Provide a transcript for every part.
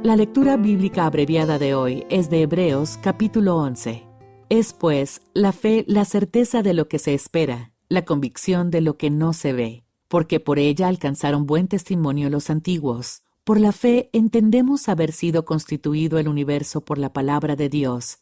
La lectura bíblica abreviada de hoy es de Hebreos capítulo 11. Es pues la fe la certeza de lo que se espera, la convicción de lo que no se ve, porque por ella alcanzaron buen testimonio los antiguos. Por la fe entendemos haber sido constituido el universo por la palabra de Dios,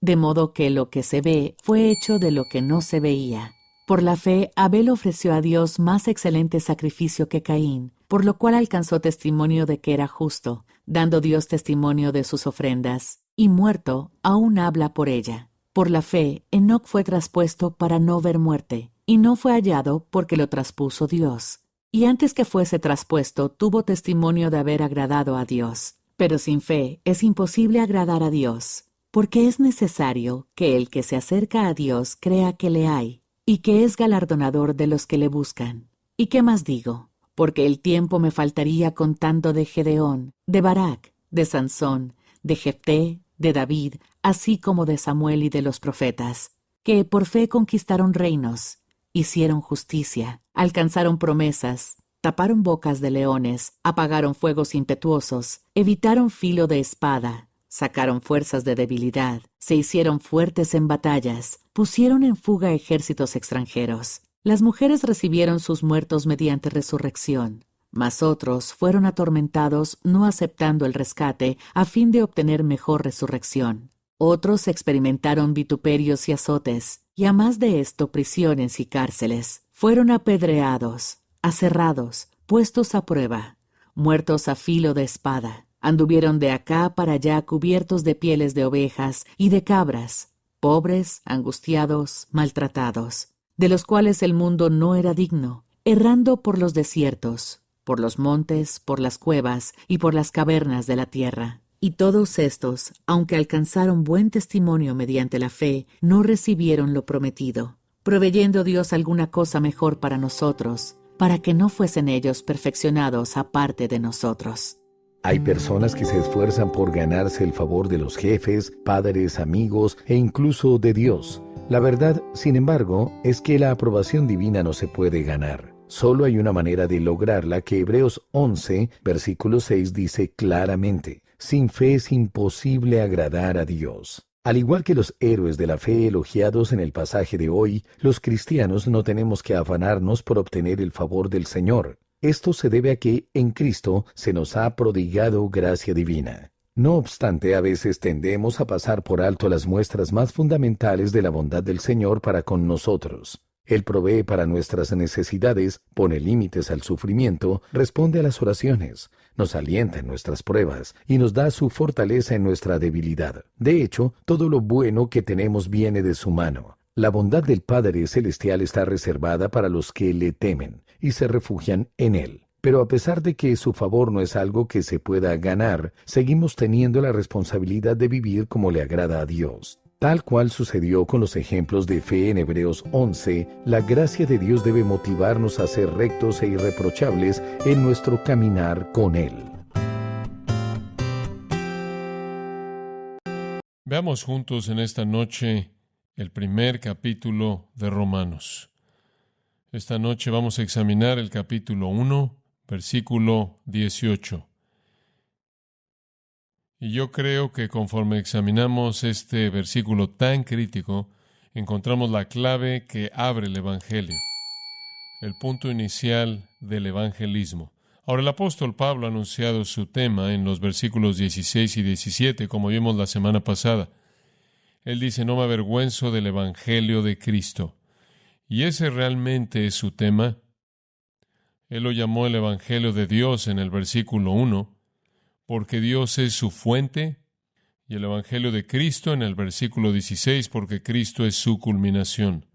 de modo que lo que se ve fue hecho de lo que no se veía. Por la fe, Abel ofreció a Dios más excelente sacrificio que Caín, por lo cual alcanzó testimonio de que era justo, dando Dios testimonio de sus ofrendas, y muerto, aún habla por ella. Por la fe, Enoc fue traspuesto para no ver muerte, y no fue hallado porque lo traspuso Dios. Y antes que fuese traspuesto, tuvo testimonio de haber agradado a Dios. Pero sin fe es imposible agradar a Dios, porque es necesario que el que se acerca a Dios crea que le hay, y que es galardonador de los que le buscan. ¿Y qué más digo? Porque el tiempo me faltaría contando de Gedeón, de Barak, de Sansón, de Jefté, de David, así como de Samuel y de los profetas, que por fe conquistaron reinos, hicieron justicia, alcanzaron promesas, taparon bocas de leones, apagaron fuegos impetuosos, evitaron filo de espada, sacaron fuerzas de debilidad, se hicieron fuertes en batallas, pusieron en fuga ejércitos extranjeros. Las mujeres recibieron sus muertos mediante resurrección, mas otros fueron atormentados no aceptando el rescate a fin de obtener mejor resurrección. Otros experimentaron vituperios y azotes, y a más de esto prisiones y cárceles. Fueron apedreados, aserrados, puestos a prueba, muertos a filo de espada. Anduvieron de acá para allá cubiertos de pieles de ovejas y de cabras, pobres, angustiados, maltratados, de los cuales el mundo no era digno, errando por los desiertos, por los montes, por las cuevas y por las cavernas de la tierra. Y todos estos, aunque alcanzaron buen testimonio mediante la fe, no recibieron lo prometido, proveyendo Dios alguna cosa mejor para nosotros, para que no fuesen ellos perfeccionados aparte de nosotros. Hay personas que se esfuerzan por ganarse el favor de los jefes, padres, amigos e incluso de Dios. La verdad, sin embargo, es que la aprobación divina no se puede ganar. Solo hay una manera de lograrla que Hebreos 11, versículo 6 dice claramente: sin fe es imposible agradar a Dios. Al igual que los héroes de la fe elogiados en el pasaje de hoy, los cristianos no tenemos que afanarnos por obtener el favor del Señor. Esto se debe a que en Cristo se nos ha prodigado gracia divina. No obstante, a veces tendemos a pasar por alto las muestras más fundamentales de la bondad del Señor para con nosotros. Él provee para nuestras necesidades, pone límites al sufrimiento, responde a las oraciones, nos alienta en nuestras pruebas y nos da su fortaleza en nuestra debilidad. De hecho, todo lo bueno que tenemos viene de su mano. La bondad del Padre Celestial está reservada para los que le temen y se refugian en Él. Pero a pesar de que su favor no es algo que se pueda ganar, seguimos teniendo la responsabilidad de vivir como le agrada a Dios. Tal cual sucedió con los ejemplos de fe en Hebreos 11, la gracia de Dios debe motivarnos a ser rectos e irreprochables en nuestro caminar con Él. Veamos juntos en esta noche el primer capítulo de Romanos. Esta noche vamos a examinar el capítulo 1, versículo 18. Y yo creo que conforme examinamos este versículo tan crítico, encontramos la clave que abre el Evangelio, el punto inicial del evangelismo. Ahora, el apóstol Pablo ha anunciado su tema en los versículos 16 y 17, como vimos la semana pasada. Él dice: no me avergüenzo del Evangelio de Cristo. Y ese realmente es su tema. Él lo llamó el Evangelio de Dios en el versículo 1, porque Dios es su fuente, y el Evangelio de Cristo en el versículo 16, porque Cristo es su culminación.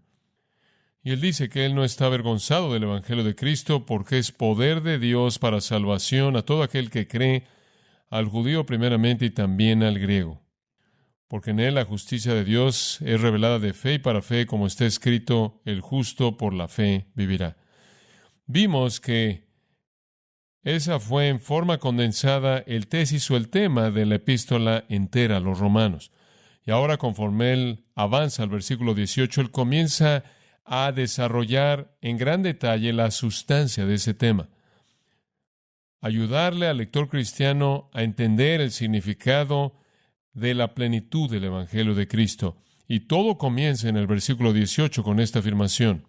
Y él dice que él no está avergonzado del Evangelio de Cristo, porque es poder de Dios para salvación a todo aquel que cree, al judío primeramente y también al griego. Porque en él la justicia de Dios es revelada de fe y para fe, como está escrito: el justo por la fe vivirá. Vimos que esa fue en forma condensada el tesis o el tema de la epístola entera a los romanos. Y ahora, conforme él avanza al versículo 18, él comienza a desarrollar en gran detalle la sustancia de ese tema. ayudarle al lector cristiano a entender el significado de la plenitud del Evangelio de Cristo. Y todo comienza en el versículo 18 con esta afirmación: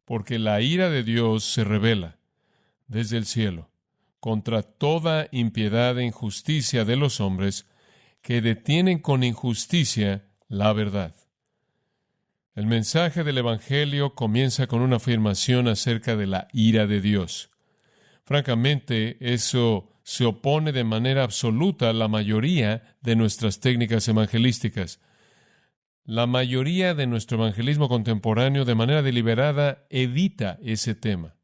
porque la ira de Dios se revela desde el cielo contra toda impiedad e injusticia de los hombres que detienen con injusticia la verdad. El mensaje del Evangelio comienza con una afirmación acerca de la ira de Dios. Francamente, eso se opone de manera absoluta a la mayoría de nuestras técnicas evangelísticas. La mayoría de nuestro evangelismo contemporáneo, de manera deliberada, evita ese tema.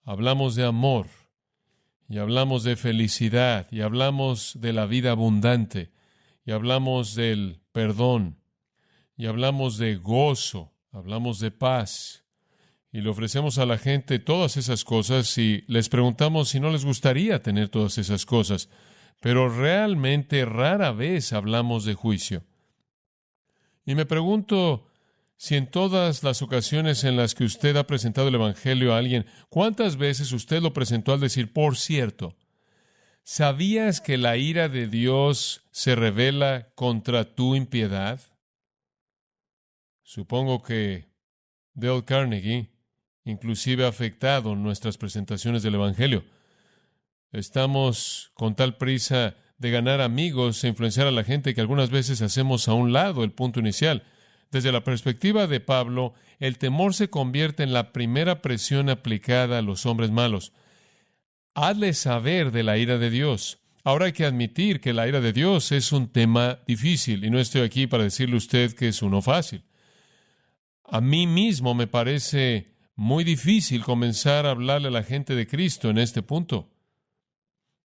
Hablamos de amor, y hablamos de felicidad, y hablamos de la vida abundante, y hablamos del perdón, y hablamos de gozo, hablamos de paz, y le ofrecemos a la gente todas esas cosas y les preguntamos si no les gustaría tener todas esas cosas, pero realmente rara vez hablamos de juicio. Y me pregunto si en todas las ocasiones en las que usted ha presentado el Evangelio a alguien, ¿cuántas veces usted lo presentó al decir, por cierto, ¿sabías que la ira de Dios se revela contra tu impiedad? Supongo que Dale Carnegie inclusive ha afectado nuestras presentaciones del Evangelio. Estamos con tal prisa de ganar amigos e influenciar a la gente que algunas veces hacemos a un lado el punto inicial. Desde la perspectiva de Pablo, el temor se convierte en la primera presión aplicada a los hombres malos. Hazle saber de la ira de Dios. Ahora hay que admitir que la ira de Dios es un tema difícil, y no estoy aquí para decirle a usted que es uno fácil. A mí mismo me parece muy difícil comenzar a hablarle a la gente de Cristo en este punto.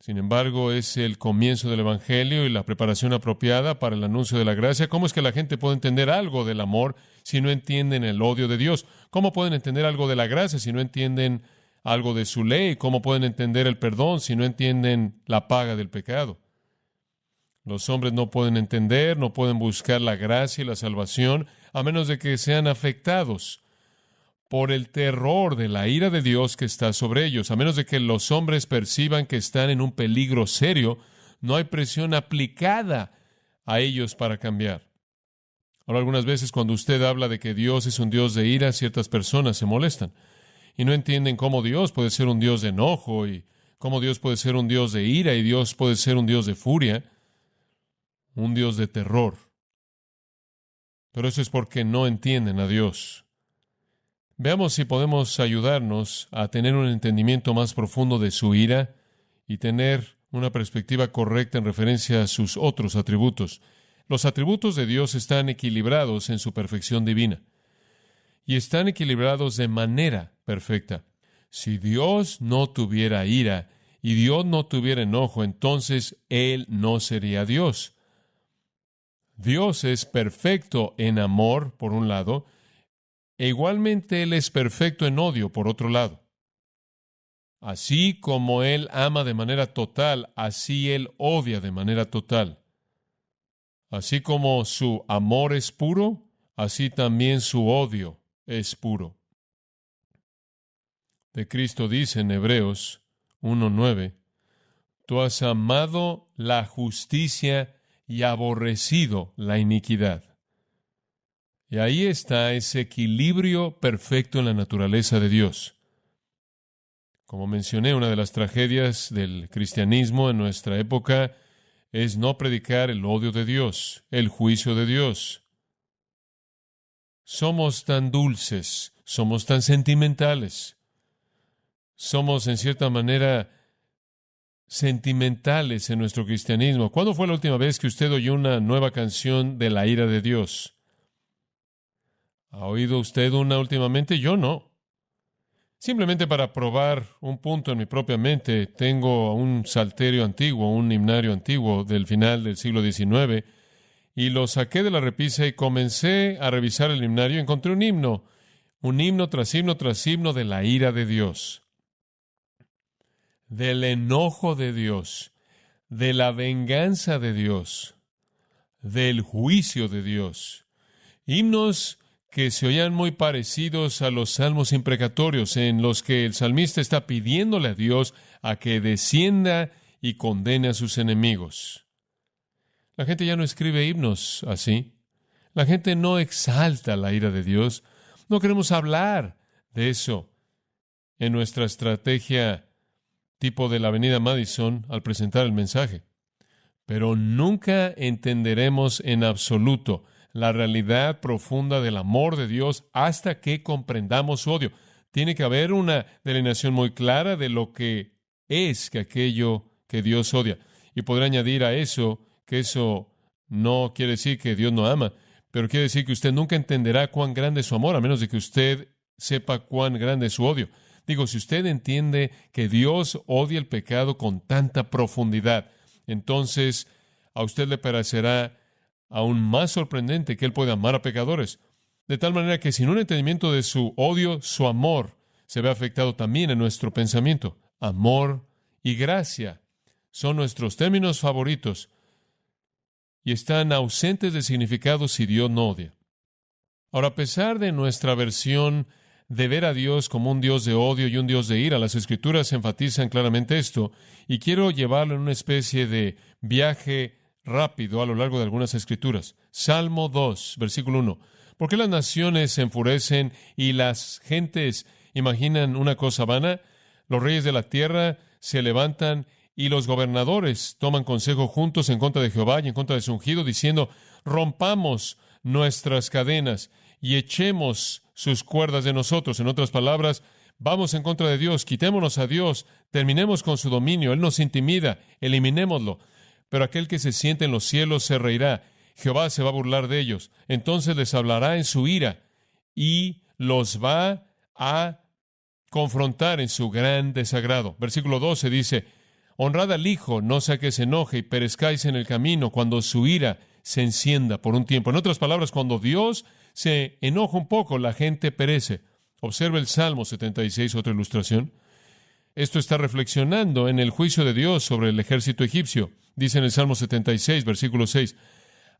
Sin embargo, es el comienzo del Evangelio y la preparación apropiada para el anuncio de la gracia. ¿Cómo es que la gente puede entender algo del amor si no entienden el odio de Dios? ¿Cómo pueden entender algo de la gracia si no entienden algo de su ley? ¿Cómo pueden entender el perdón si no entienden la paga del pecado? Los hombres no pueden entender, no pueden buscar la gracia y la salvación a menos de que sean afectados por el terror de la ira de Dios que está sobre ellos. A menos de que los hombres perciban que están en un peligro serio, no hay presión aplicada a ellos para cambiar. Ahora, algunas veces cuando usted habla de que Dios es un Dios de ira, ciertas personas se molestan y no entienden cómo Dios puede ser un Dios de enojo y cómo Dios puede ser un Dios de ira y Dios puede ser un Dios de furia, un Dios de terror. Pero eso es porque no entienden a Dios. Veamos si podemos ayudarnos a tener un entendimiento más profundo de su ira y tener una perspectiva correcta en referencia a sus otros atributos. Los atributos de Dios están equilibrados en su perfección divina y están equilibrados de manera perfecta. Si Dios no tuviera ira y Dios no tuviera enojo, entonces Él no sería Dios. Dios es perfecto en amor, por un lado, e igualmente Él es perfecto en odio, por otro lado. Así como Él ama de manera total, así Él odia de manera total. Así como su amor es puro, así también su odio es puro. De Cristo dice en Hebreos 1:9, tú has amado la justicia y aborrecido la iniquidad. Y ahí está ese equilibrio perfecto en la naturaleza de Dios. Como mencioné, una de las tragedias del cristianismo en nuestra época es no predicar el odio de Dios, el juicio de Dios. Somos tan dulces, somos tan sentimentales, somos en cierta manera sentimentales en nuestro cristianismo. ¿Cuándo fue la última vez que usted oyó una nueva canción de la ira de Dios? ¿Ha oído usted una últimamente? Yo no. Simplemente para probar un punto en mi propia mente, tengo un salterio antiguo, un himnario antiguo del final del siglo XIX, y lo saqué de la repisa y comencé a revisar el himnario. Encontré un himno tras himno tras himno de la ira de Dios, del enojo de Dios, de la venganza de Dios, del juicio de Dios. Himnos que se oían muy parecidos a los salmos imprecatorios, en los que el salmista está pidiéndole a Dios a que descienda y condene a sus enemigos. La gente ya no escribe himnos así. La gente no exalta la ira de Dios. No queremos hablar de eso en nuestra estrategia tipo de la Avenida Madison al presentar el mensaje. Pero nunca entenderemos en absoluto la realidad profunda del amor de Dios hasta que comprendamos su odio. Tiene que haber una delineación muy clara de lo que es que aquello que Dios odia. Y podré añadir a eso que eso no quiere decir que Dios no ama, pero quiere decir que usted nunca entenderá cuán grande es su amor, a menos de que usted sepa cuán grande es su odio. Digo, si usted entiende que Dios odia el pecado con tanta profundidad, entonces a usted le parecerá aún más sorprendente que Él pueda amar a pecadores. De tal manera que sin un entendimiento de su odio, su amor se ve afectado también en nuestro pensamiento. Amor y gracia son nuestros términos favoritos y están ausentes de significado si Dios no odia. Ahora, a pesar de nuestra versión de ver a Dios como un Dios de odio y un Dios de ira, las Escrituras enfatizan claramente esto, y quiero llevarlo en una especie de viaje rápido a lo largo de algunas Escrituras. Salmo 2, versículo 1. ¿Por qué las naciones se enfurecen y las gentes imaginan una cosa vana? Los reyes de la tierra se levantan y los gobernadores toman consejo juntos en contra de Jehová y en contra de su ungido, diciendo, rompamos nuestras cadenas y echemos sus cuerdas de nosotros. En otras palabras, vamos en contra de Dios, quitémonos a Dios, terminemos con su dominio, Él nos intimida, eliminémoslo. Pero aquel que se siente en los cielos se reirá, Jehová se va a burlar de ellos. Entonces les hablará en su ira y los va a confrontar en su gran desagrado. Versículo 12 dice, honrad al Hijo, no sea que se enoje y perezcáis en el camino cuando su ira se encienda por un tiempo. En otras palabras, cuando Dios se enoja un poco, la gente perece. Observe el Salmo 76, otra ilustración. Esto está reflexionando en el juicio de Dios sobre el ejército egipcio. Dice en el Salmo 76, versículo 6,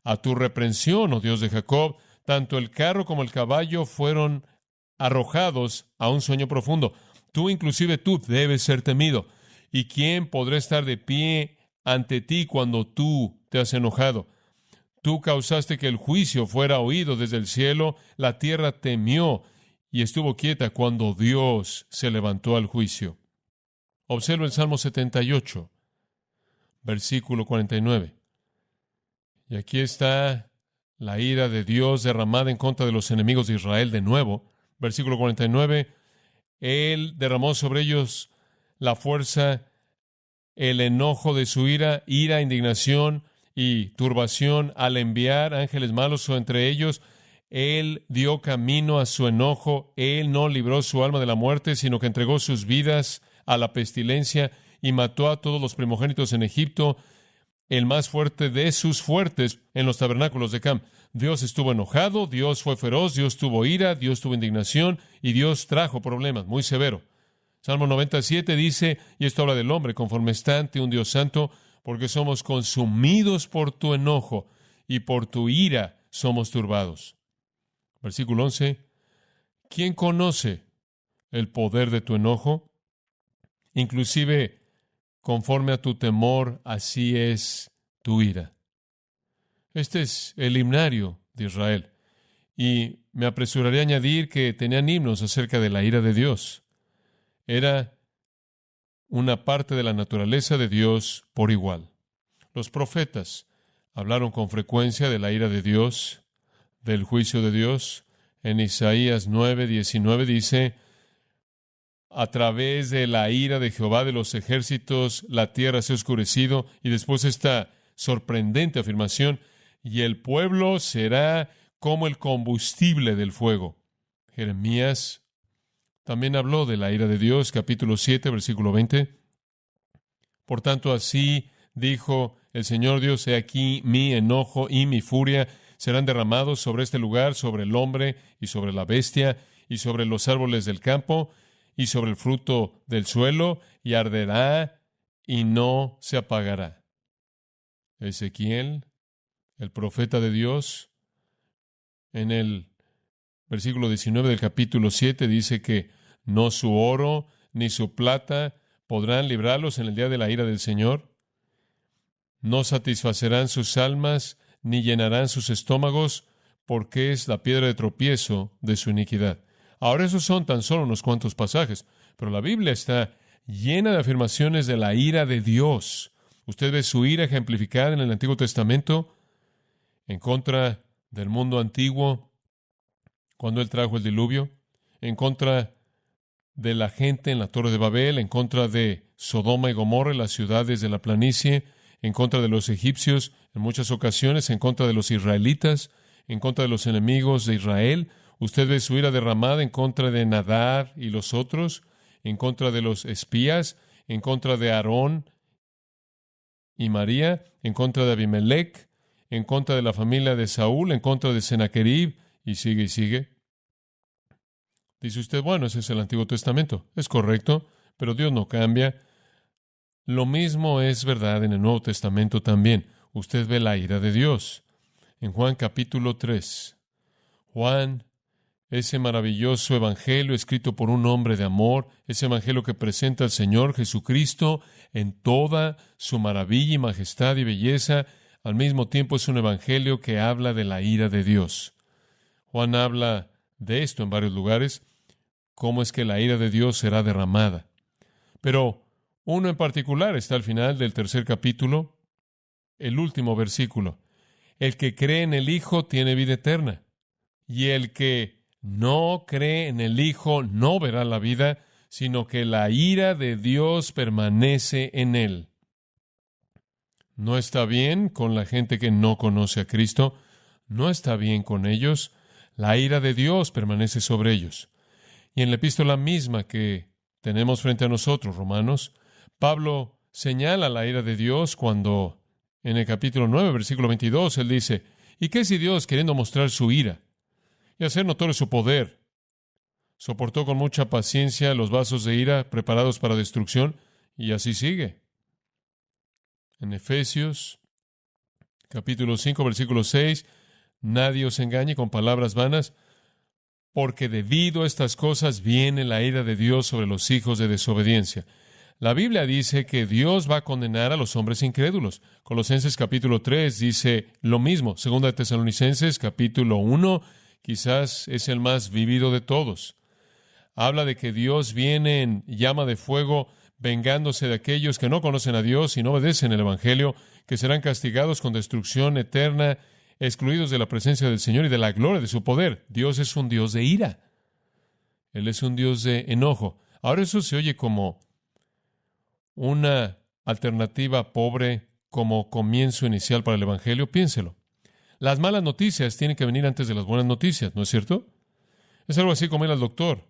a tu reprensión, oh Dios de Jacob, tanto el carro como el caballo fueron arrojados a un sueño profundo. Inclusive tú debes ser temido. ¿Y quién podrá estar de pie ante ti cuando tú te has enojado? Tú causaste que el juicio fuera oído desde el cielo, la tierra temió y estuvo quieta cuando Dios se levantó al juicio. Observa el Salmo 78, versículo 49. Y aquí está la ira de Dios derramada en contra de los enemigos de Israel de nuevo. Versículo 49, Él derramó sobre ellos la fuerza, el enojo de su ira, indignación y turbación al enviar ángeles malos entre ellos. Él dio camino a su enojo. Él no libró su alma de la muerte, sino que entregó sus vidas a la pestilencia y mató a todos los primogénitos en Egipto, el más fuerte de sus fuertes en los tabernáculos de Cam. Dios estuvo enojado, Dios fue feroz, Dios tuvo ira, Dios tuvo indignación y Dios trajo problemas, muy severo. Salmo 97 dice, y esto habla del hombre, conforme está ante un Dios santo, porque somos consumidos por tu enojo y por tu ira somos turbados. Versículo 11, ¿quién conoce el poder de tu enojo? Inclusive, conforme a tu temor, así es tu ira. Este es el himnario de Israel. Y me apresuraré a añadir que tenían himnos acerca de la ira de Dios. Era una parte de la naturaleza de Dios por igual. Los profetas hablaron con frecuencia de la ira de Dios, del juicio de Dios. En Isaías 9:19 dice, a través de la ira de Jehová de los ejércitos, la tierra se ha oscurecido. Y después esta sorprendente afirmación, y el pueblo será como el combustible del fuego. Jeremías también habló de la ira de Dios, capítulo 7, versículo 20. Por tanto, así dijo el Señor Dios, he aquí mi enojo y mi furia serán derramados sobre este lugar, sobre el hombre y sobre la bestia y sobre los árboles del campo y sobre el fruto del suelo, y arderá y no se apagará. Ezequiel, el profeta de Dios, en el Versículo 19 del capítulo 7 dice que no su oro ni su plata podrán librarlos en el día de la ira del Señor. No satisfacerán sus almas ni llenarán sus estómagos, porque es la piedra de tropiezo de su iniquidad. Ahora, esos son tan solo unos cuantos pasajes, pero la Biblia está llena de afirmaciones de la ira de Dios. Usted ve su ira ejemplificada en el Antiguo Testamento en contra del mundo antiguo, cuando Él trajo el diluvio, en contra de la gente en la Torre de Babel, en contra de Sodoma y Gomorra, las ciudades de la planicie, en contra de los egipcios, en muchas ocasiones, en contra de los israelitas, en contra de los enemigos de Israel. Usted ve su ira derramada en contra de Nadab y los otros, en contra de los espías, en contra de Aarón y María, en contra de Abimelech, en contra de la familia de Saúl, en contra de Sennacherib, y sigue y sigue. Dice usted, bueno, ese es el Antiguo Testamento. Es correcto, pero Dios no cambia. Lo mismo es verdad en el Nuevo Testamento también. Usted ve la ira de Dios. En Juan capítulo 3, Juan, ese maravilloso evangelio escrito por un hombre de amor, ese evangelio que presenta al Señor Jesucristo en toda su maravilla y majestad y belleza, al mismo tiempo es un evangelio que habla de la ira de Dios. Juan habla de esto en varios lugares, cómo es que la ira de Dios será derramada. Pero uno en particular está al final del 3 capítulo, el último versículo. El que cree en el Hijo tiene vida eterna, y el que no cree en el Hijo no verá la vida, sino que la ira de Dios permanece en él. No está bien con la gente que no conoce a Cristo, no está bien con ellos. La ira de Dios permanece sobre ellos. Y en la epístola misma que tenemos frente a nosotros, Romanos, Pablo señala la ira de Dios cuando en el capítulo 9, versículo 22, él dice, ¿y qué si Dios, queriendo mostrar su ira y hacer notorio su poder, soportó con mucha paciencia los vasos de ira preparados para destrucción? Y así sigue. En Efesios, capítulo 5, versículo 6, nadie os engañe con palabras vanas, porque debido a estas cosas viene la ira de Dios sobre los hijos de desobediencia. La Biblia dice que Dios va a condenar a los hombres incrédulos. Colosenses capítulo 3 dice lo mismo. Segunda de Tesalonicenses capítulo 1 quizás es el más vívido de todos. Habla de que Dios viene en llama de fuego vengándose de aquellos que no conocen a Dios y no obedecen el Evangelio, que serán castigados con destrucción eterna, excluidos de la presencia del Señor y de la gloria de su poder. Dios es un Dios de ira. Él es un Dios de enojo. Ahora eso se oye como una alternativa pobre, como comienzo inicial para el Evangelio. Piénselo. Las malas noticias tienen que venir antes de las buenas noticias, ¿no es cierto? Es algo así como ir al doctor.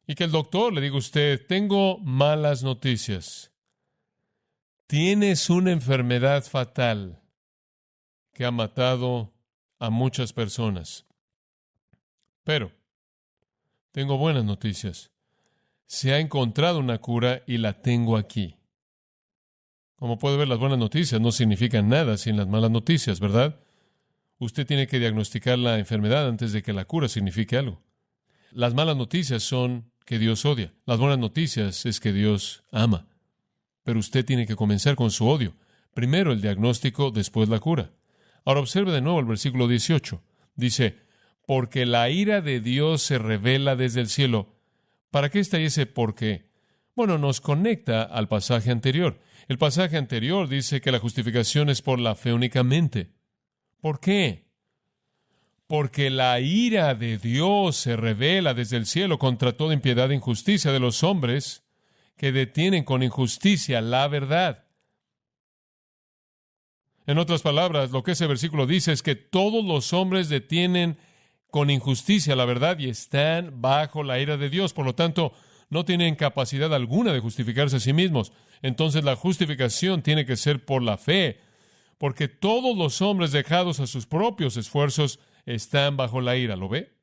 Y que el doctor le diga a usted, tengo malas noticias. Tienes una enfermedad fatal que ha matado a muchas personas. Pero tengo buenas noticias. Se ha encontrado una cura y la tengo aquí. Como puede ver, las buenas noticias no significan nada sin las malas noticias, ¿verdad? Usted tiene que diagnosticar la enfermedad antes de que la cura signifique algo. Las malas noticias son que Dios odia. Las buenas noticias es que Dios ama. Pero usted tiene que comenzar con su odio. Primero el diagnóstico, después la cura. Ahora observe de nuevo el versículo 18. Dice, porque la ira de Dios se revela desde el cielo. ¿Para qué está ese por qué? Bueno, nos conecta al pasaje anterior. El pasaje anterior dice que la justificación es por la fe únicamente. ¿Por qué? Porque la ira de Dios se revela desde el cielo contra toda impiedad e injusticia de los hombres que detienen con injusticia la verdad. En otras palabras, lo que ese versículo dice es que todos los hombres detienen con injusticia la verdad y están bajo la ira de Dios. Por lo tanto, no tienen capacidad alguna de justificarse a sí mismos. Entonces, la justificación tiene que ser por la fe, porque todos los hombres dejados a sus propios esfuerzos están bajo la ira. ¿Lo ve?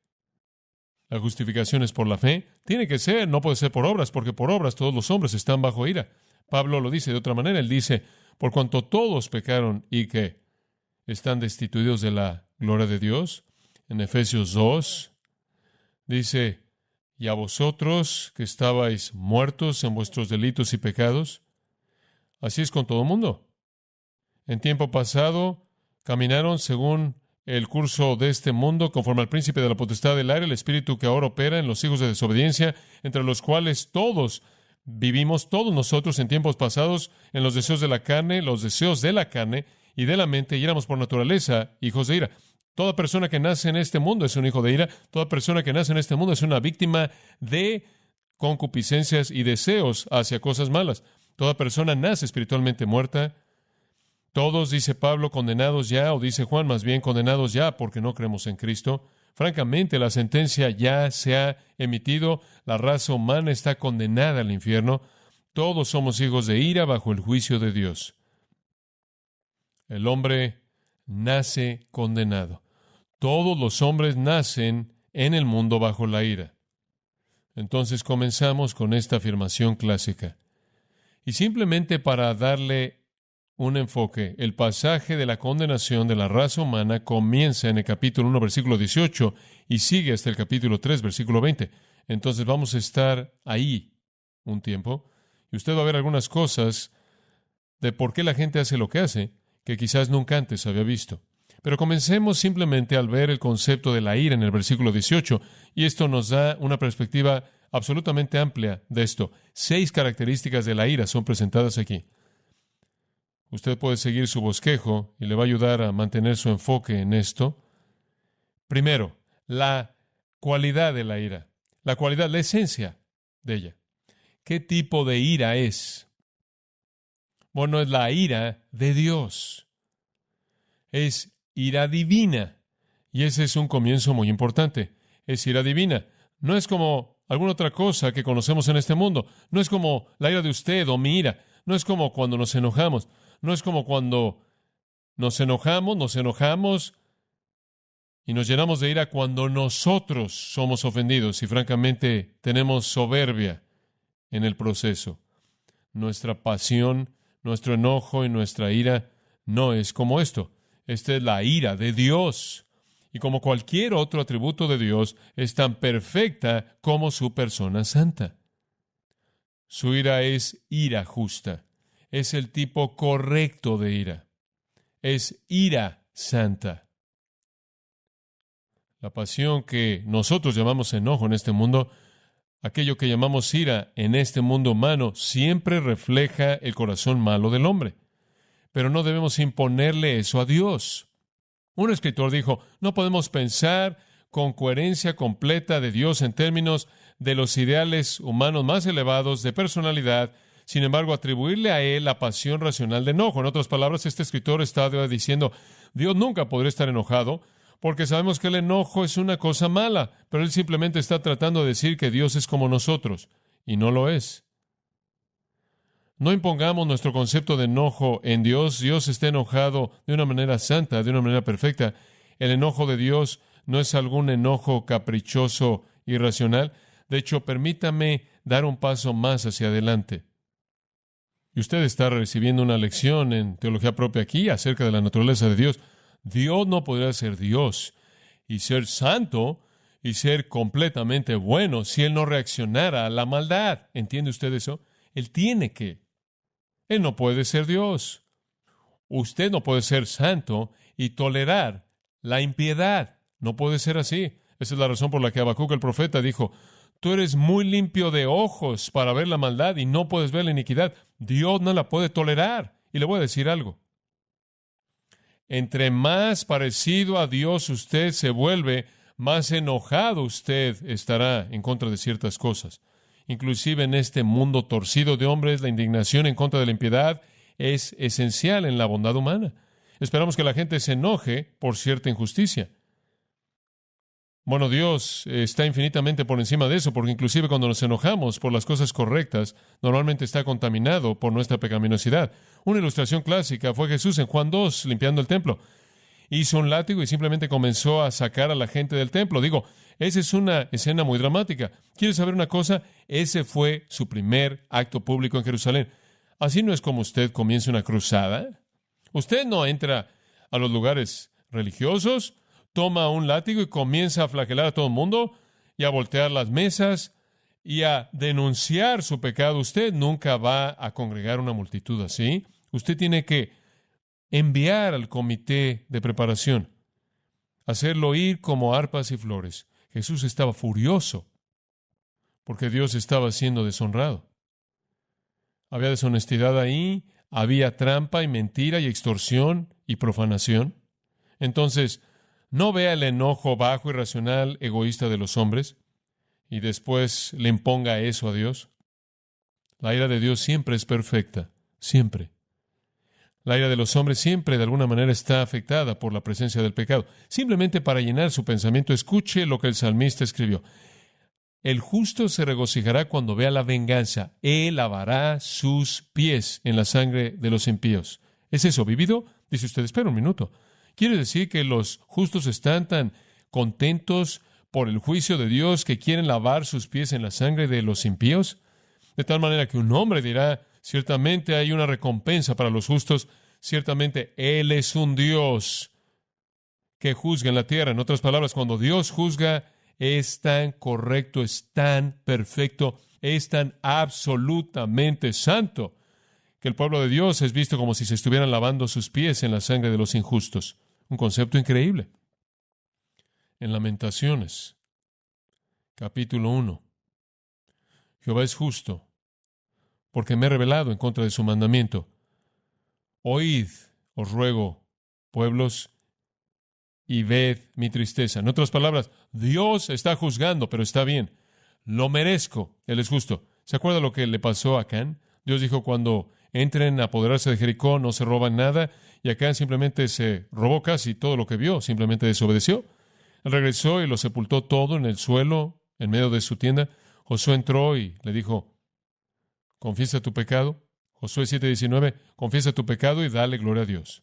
La justificación es por la fe. Tiene que ser, no puede ser por obras, porque por obras todos los hombres están bajo ira. Pablo lo dice de otra manera. Él dice, por cuanto todos pecaron y que están destituidos de la gloria de Dios. En Efesios 2, Dice, y a vosotros que estabais muertos en vuestros delitos y pecados. Así es con todo el mundo. En tiempo pasado caminaron según el curso de este mundo, conforme al príncipe de la potestad del aire, el espíritu que ahora opera en los hijos de desobediencia, entre los cuales todos vivimos, todos nosotros en tiempos pasados, en los deseos de la carne y de la mente, y éramos por naturaleza hijos de ira. Toda persona que nace en este mundo es un hijo de ira. Toda persona que nace en este mundo es una víctima de concupiscencias y deseos hacia cosas malas. Toda persona nace espiritualmente muerta. Todos, dice Pablo, condenados ya, o dice Juan más bien, condenados ya porque no creemos en Cristo. Francamente, la sentencia ya se ha emitido. La raza humana está condenada al infierno. Todos somos hijos de ira bajo el juicio de Dios. El hombre nace condenado. Todos los hombres nacen en el mundo bajo la ira. Entonces comenzamos con esta afirmación clásica. Y simplemente para darle un enfoque, el pasaje de la condenación de la raza humana comienza en el capítulo 1, versículo 18, y sigue hasta el capítulo 3, versículo 20. Entonces vamos a estar ahí un tiempo, y usted va a ver algunas cosas de por qué la gente hace lo que hace, que quizás nunca antes había visto. Pero comencemos simplemente al ver el concepto de la ira en el versículo 18, y esto nos da una perspectiva absolutamente amplia de esto. 6 características de la ira son presentadas aquí. Usted puede seguir su bosquejo y le va a ayudar a mantener su enfoque en esto. Primero, la cualidad de la ira. La cualidad, la esencia de ella. ¿Qué tipo de ira es? Bueno, es la ira de Dios. Es ira divina. Y ese es un comienzo muy importante. Es ira divina. No es como alguna otra cosa que conocemos en este mundo. No es como la ira de usted o mi ira. No es como cuando nos enojamos. No es como cuando nos enojamos y nos llenamos de ira cuando nosotros somos ofendidos y francamente tenemos soberbia en el proceso. Nuestra pasión, nuestro enojo y nuestra ira no es como esto. Esta es la ira de Dios. Y como cualquier otro atributo de Dios, es tan perfecta como su persona santa. Su ira es ira justa. Es el tipo correcto de ira. Es ira santa. La pasión que nosotros llamamos enojo en este mundo, aquello que llamamos ira en este mundo humano, siempre refleja el corazón malo del hombre. Pero no debemos imponerle eso a Dios. Un escritor dijo, no podemos pensar con coherencia completa de Dios en términos de los ideales humanos más elevados de personalidad. Sin embargo, atribuirle a Él la pasión racional de enojo. En otras palabras, este escritor está diciendo, Dios nunca podría estar enojado, porque sabemos que el enojo es una cosa mala, pero Él simplemente está tratando de decir que Dios es como nosotros, y no lo es. No impongamos nuestro concepto de enojo en Dios. Dios está enojado de una manera santa, de una manera perfecta. El enojo de Dios no es algún enojo caprichoso, irracional. De hecho, permítame dar un paso más hacia adelante. Y usted está recibiendo una lección en teología propia aquí acerca de la naturaleza de Dios. Dios no podría ser Dios y ser santo y ser completamente bueno si Él no reaccionara a la maldad. ¿Entiende usted eso? Él tiene que. Él no puede ser Dios. Usted no puede ser santo y tolerar la impiedad. No puede ser así. Esa es la razón por la que Habacuc el profeta dijo, tú eres muy limpio de ojos para ver la maldad y no puedes ver la iniquidad. Dios no la puede tolerar. Y le voy a decir algo. Entre más parecido a Dios usted se vuelve, más enojado usted estará en contra de ciertas cosas. Inclusive en este mundo torcido de hombres, la indignación en contra de la impiedad es esencial en la bondad humana. Esperamos que la gente se enoje por cierta injusticia. Bueno, Dios está infinitamente por encima de eso, porque inclusive cuando nos enojamos por las cosas correctas, normalmente está contaminado por nuestra pecaminosidad. Una ilustración clásica fue Jesús en Juan 2, limpiando el templo. Hizo un látigo y simplemente comenzó a sacar a la gente del templo. Digo, esa es una escena muy dramática. ¿Quieres saber una cosa? Ese fue su primer acto público en Jerusalén. Así no es como usted comienza una cruzada. Usted no entra a los lugares religiosos, toma un látigo y comienza a flagelar a todo el mundo y a voltear las mesas y a denunciar su pecado. Usted nunca va a congregar una multitud así. Usted tiene que enviar al comité de preparación, hacerlo ir como arpas y flores. Jesús estaba furioso porque Dios estaba siendo deshonrado. Había deshonestidad ahí, había trampa y mentira y extorsión y profanación. Entonces, no vea el enojo bajo, irracional, egoísta de los hombres y después le imponga eso a Dios. La ira de Dios siempre es perfecta, siempre. La ira de los hombres siempre de alguna manera está afectada por la presencia del pecado. Simplemente para llenar su pensamiento, escuche lo que el salmista escribió. El justo se regocijará cuando vea la venganza. Él lavará sus pies en la sangre de los impíos. ¿Es eso vívido? Dice usted, espera un minuto. ¿Quiere decir que los justos están tan contentos por el juicio de Dios que quieren lavar sus pies en la sangre de los impíos? De tal manera que un hombre dirá, ciertamente hay una recompensa para los justos, ciertamente Él es un Dios que juzga en la tierra. En otras palabras, cuando Dios juzga, es tan correcto, es tan perfecto, es tan absolutamente santo, que el pueblo de Dios es visto como si se estuvieran lavando sus pies en la sangre de los injustos. Un concepto increíble. En Lamentaciones, capítulo 1, Jehová es justo, porque me he rebelado en contra de su mandamiento. Oíd, os ruego, pueblos, y ved mi tristeza. En otras palabras, Dios está juzgando, pero está bien. Lo merezco. Él es justo. ¿Se acuerda lo que le pasó a Acán? Dios dijo, cuando entren a apoderarse de Jericó, no se roban nada. Y Acán simplemente se robó casi todo lo que vio. Simplemente desobedeció. Él regresó y lo sepultó todo en el suelo, en medio de su tienda. Josué entró y le dijo, confiesa tu pecado. Josué 7:19, confiesa tu pecado y dale gloria a Dios.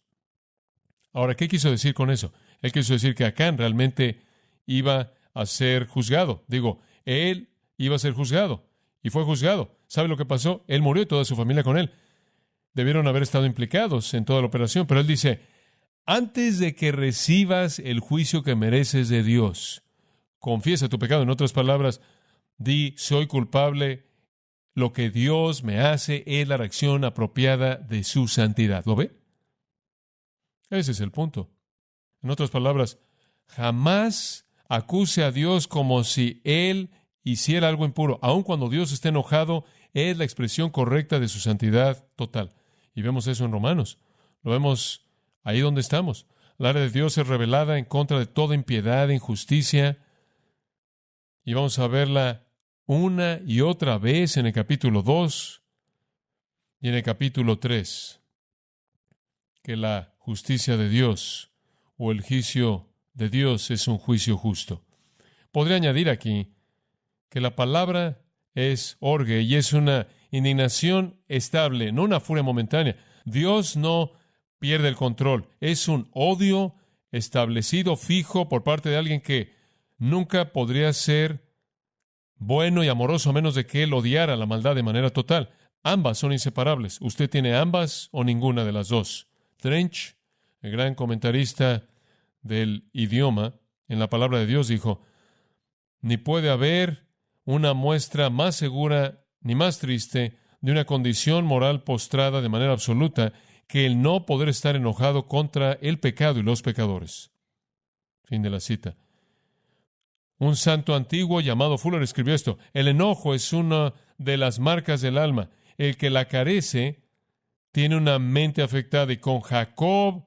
Ahora, ¿qué quiso decir con eso? Él quiso decir que Acán realmente iba a ser juzgado. Él iba a ser juzgado. Y fue juzgado. ¿Sabe lo que pasó? Él murió y toda su familia con él. Debieron haber estado implicados en toda la operación. Pero él dice, antes de que recibas el juicio que mereces de Dios, confiesa tu pecado. En otras palabras, di, soy culpable. Lo que Dios me hace es la reacción apropiada de su santidad. ¿Lo ve? Ese es el punto. En otras palabras, jamás acuse a Dios como si Él hiciera algo impuro. Aun cuando Dios esté enojado, es la expresión correcta de su santidad total. Y vemos eso en Romanos. Lo vemos ahí donde estamos. La ira de Dios es revelada en contra de toda impiedad e injusticia. Y vamos a verla una y otra vez en el capítulo 2 y en el capítulo 3. Que la justicia de Dios o el juicio de Dios es un juicio justo. Podría añadir aquí que la palabra es orge y es una indignación estable, no una furia momentánea. Dios no pierde el control. Es un odio establecido, fijo, por parte de alguien que nunca podría ser bueno y amoroso a menos de que Él odiara la maldad de manera total. Ambas son inseparables. Usted tiene ambas o ninguna de las dos. Trench, el gran comentarista del idioma en la palabra de Dios, dijo, ni puede haber una muestra más segura ni más triste de una condición moral postrada de manera absoluta que el no poder estar enojado contra el pecado y los pecadores. Fin de la cita. Un santo antiguo llamado Fuller escribió esto, el enojo es una de las marcas del alma. El que la carece tiene una mente afectada y con Jacob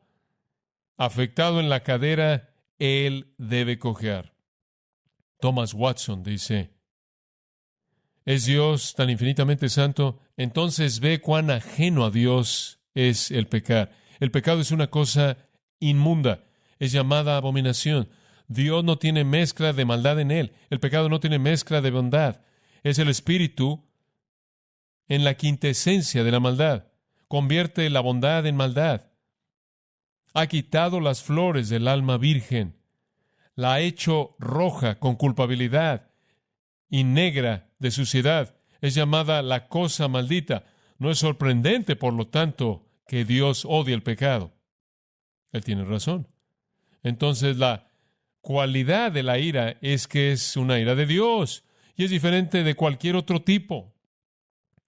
afectado en la cadera, él debe cojear. Thomas Watson dice, ¿es Dios tan infinitamente santo? Entonces ve cuán ajeno a Dios es el pecar. El pecado es una cosa inmunda, es llamada abominación. Dios no tiene mezcla de maldad en él. El pecado no tiene mezcla de bondad. Es el espíritu en la quintesencia de la maldad. Convierte la bondad en maldad. Ha quitado las flores del alma virgen. La ha hecho roja con culpabilidad y negra de suciedad. Es llamada la cosa maldita. No es sorprendente, por lo tanto, que Dios odie el pecado. Él tiene razón. Entonces, la cualidad de la ira es que es una ira de Dios y es diferente de cualquier otro tipo.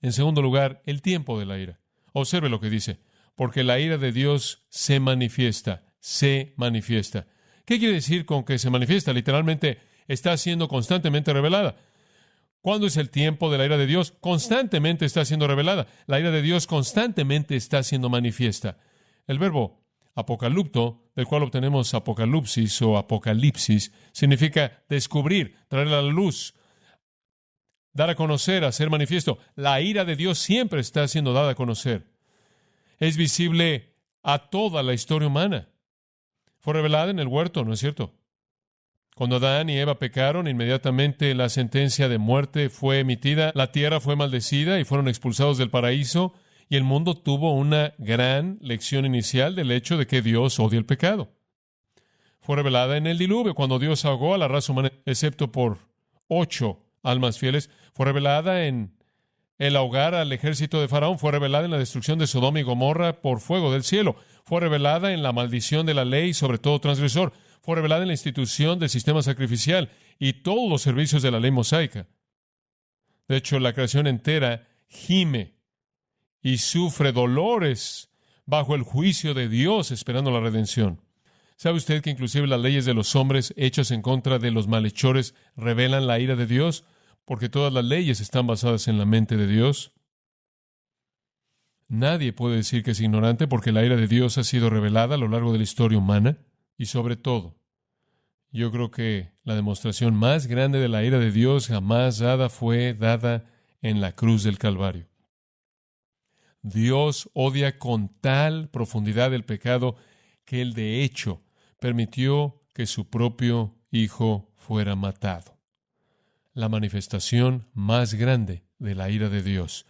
En segundo lugar, el tiempo de la ira. Observe lo que dice, porque la ira de Dios se manifiesta, se manifiesta. ¿Qué quiere decir con que se manifiesta? Literalmente está siendo constantemente revelada. ¿Cuándo es el tiempo de la ira de Dios? Constantemente está siendo revelada. La ira de Dios constantemente está siendo manifiesta. El verbo apocalipto, del cual obtenemos apocalipsis o apocalipsis, significa descubrir, traer a la luz, dar a conocer, hacer manifiesto. La ira de Dios siempre está siendo dada a conocer. Es visible a toda la historia humana. Fue revelada en el huerto, ¿no es cierto? Cuando Adán y Eva pecaron, inmediatamente la sentencia de muerte fue emitida, la tierra fue maldecida y fueron expulsados del paraíso, y el mundo tuvo una gran lección inicial del hecho de que Dios odia el pecado. Fue revelada en el diluvio, cuando Dios ahogó a la raza humana, excepto por 8 almas fieles. Fue revelada en el ahogar al ejército de Faraón. Fue revelada en la destrucción de Sodoma y Gomorra por fuego del cielo. Fue revelada en la maldición de la ley sobre todo transgresor. Fue revelada en la institución del sistema sacrificial y todos los servicios de la ley mosaica. De hecho, la creación entera gime y sufre dolores bajo el juicio de Dios esperando la redención. ¿Sabe usted que inclusive las leyes de los hombres hechas en contra de los malhechores revelan la ira de Dios? Porque todas las leyes están basadas en la mente de Dios. Nadie puede decir que es ignorante porque la ira de Dios ha sido revelada a lo largo de la historia humana. Y sobre todo, yo creo que la demostración más grande de la ira de Dios jamás dada fue dada en la cruz del Calvario. Dios odia con tal profundidad el pecado que Él de hecho permitió que su propio Hijo fuera matado. La manifestación más grande de la ira de Dios.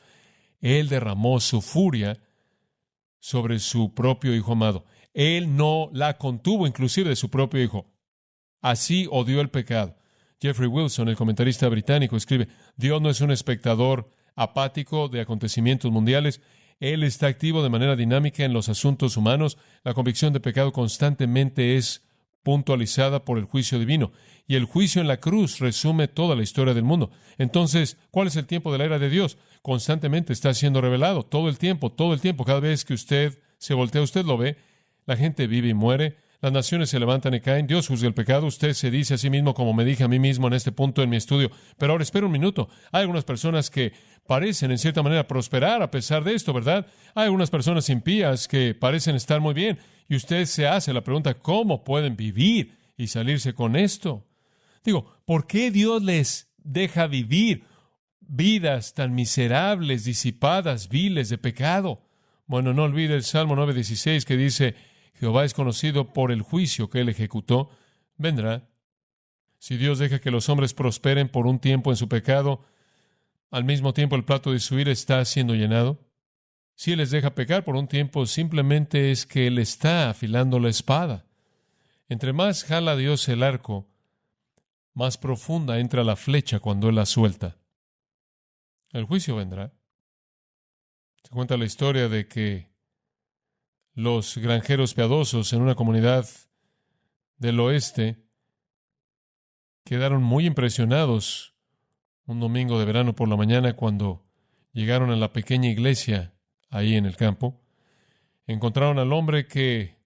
Él derramó su furia sobre su propio Hijo amado. Él no la contuvo inclusive de su propio Hijo. Así odió el pecado. Jeffrey Wilson, el comentarista británico, escribe, Dios no es un espectador apático de acontecimientos mundiales. Él está activo de manera dinámica en los asuntos humanos. La convicción de pecado constantemente es puntualizada por el juicio divino. Y el juicio en la cruz resume toda la historia del mundo. Entonces, ¿cuál es el tiempo de la ira de Dios? Constantemente está siendo revelado, todo el tiempo. Cada vez que usted se voltea, usted lo ve. La gente vive y muere. Las naciones se levantan y caen. Dios juzga el pecado. Usted se dice a sí mismo, como me dije a mí mismo en este punto en mi estudio. Pero ahora espera un minuto. Hay algunas personas que parecen, en cierta manera, prosperar a pesar de esto, ¿verdad? Hay algunas personas impías que parecen estar muy bien. Y usted se hace la pregunta, ¿cómo pueden vivir y salirse con esto? Digo, ¿por qué Dios les deja vivir vidas tan miserables, disipadas, viles de pecado? Bueno, no olvide el Salmo 9:16 que dice, Jehová es conocido por el juicio que Él ejecutó. Vendrá. Si Dios deja que los hombres prosperen por un tiempo en su pecado, al mismo tiempo el plato de su ira está siendo llenado. Si Él les deja pecar por un tiempo, simplemente es que Él está afilando la espada. Entre más jala Dios el arco, más profunda entra la flecha cuando Él la suelta. El juicio vendrá. Se cuenta la historia de que los granjeros piadosos en una comunidad del oeste quedaron muy impresionados un domingo de verano por la mañana cuando llegaron a la pequeña iglesia ahí en el campo. Encontraron al hombre que